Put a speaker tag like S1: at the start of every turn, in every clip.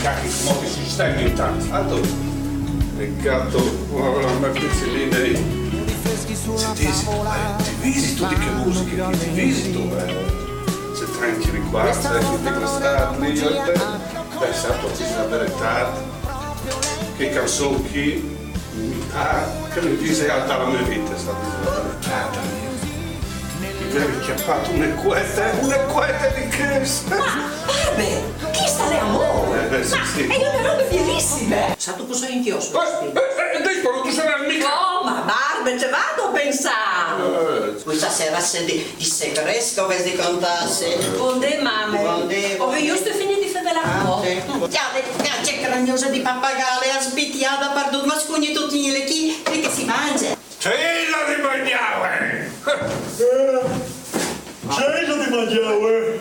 S1: cacchi come che si sta inventando. Peccato, una pizzellina lì. Senti, ti visito di che musica, ti visito, se tranquilli qua, sai che ti passare, io e te. Beh, sappo ci sta bene tardi. Che canzone chi? Che mi dice alta la mia vita, sta dicendo. Mi avevi chiappato un'equete di Cristo.
S2: Ma, Barbe, chi sta le amore?
S1: Sì.
S2: Ma, è una roba bellissima. Sa tu cosa è in chiosco?
S1: Disparo, tu sarai mica.
S2: No, ma Barbe, ce vado a pensare. Questa sera se di segreto che si contasse. Buonde, mamma. Ove io sto finendo di fare la cosa. C'è cragnosa di pappagallo, sbittiata, perduta, ma scugni tutti le chi che si mangia.
S1: Cella di mangiare!
S3: Cella di mangiare!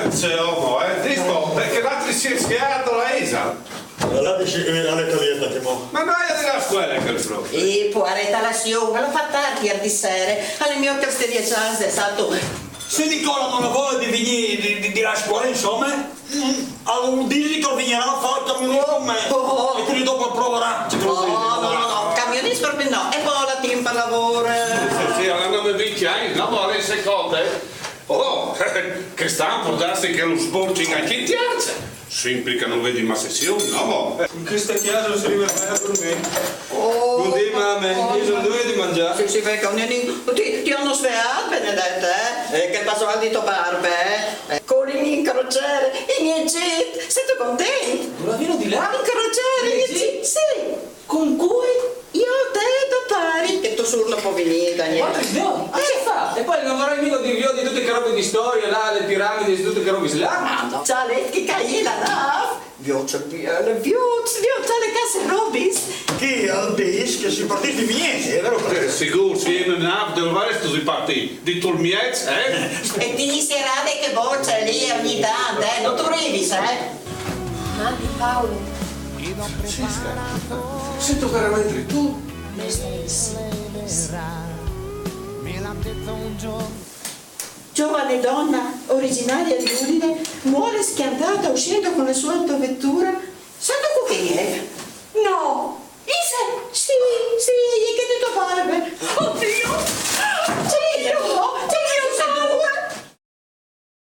S1: C'è uomo, Dispo, perché l'altro si è schiato la Isa.
S3: La dici che viene alle caliente, Timo.
S1: Ma vai a dire a scuola che il frutto.
S2: E può arrêtare la signora, lo fa tardi a di sera. Alle mie casterie chance è stato.
S3: Se Nicola non ha voglia di venire di la scuola, insomma, allora dici che venirà a fare il camionista con me. E quindi dopo proverà.
S2: No, camionista proprio no. E poi la team per lavoro.
S1: Sì, alla nome vecchiai, no, vuole seconde. Oh, che sta a portarsi che lo sporting anche in piazza. Sempre che non vedi una sessione, no?
S4: In questa chiesa si rimarrà per me. Buondì, mamma, io sono due di mangiare.
S2: Sì, perché ti hanno svegliato, Benedetta, che passò al dito Barbe, con in crociere, i miei jet, sei tu contento?
S4: Tu la vieni di là?
S2: In crociere, i miei jet, sì.
S4: Con cui?
S2: Io te da pari, che tu sul non può venire, Daniele.
S4: Ma che fa? E poi non vorrei mica di tutte che robe di storia, là, le piramidi, tutte che robe là.
S2: No. C'ha le che cagli la nave, vioccia le casse robis.
S3: Chi dice che si partiti miei, è vero?
S1: Sicuro, sì, in app del resto si parti di Tolmiez,
S2: E ti serate che boccia lì ogni tanto, non tu ridi, sai?
S5: Mandi Paolo.
S1: Sento veramente tu.
S2: Giovane donna, originaria di Udine, muore schiantata uscendo con la sua autovettura. Santo che è?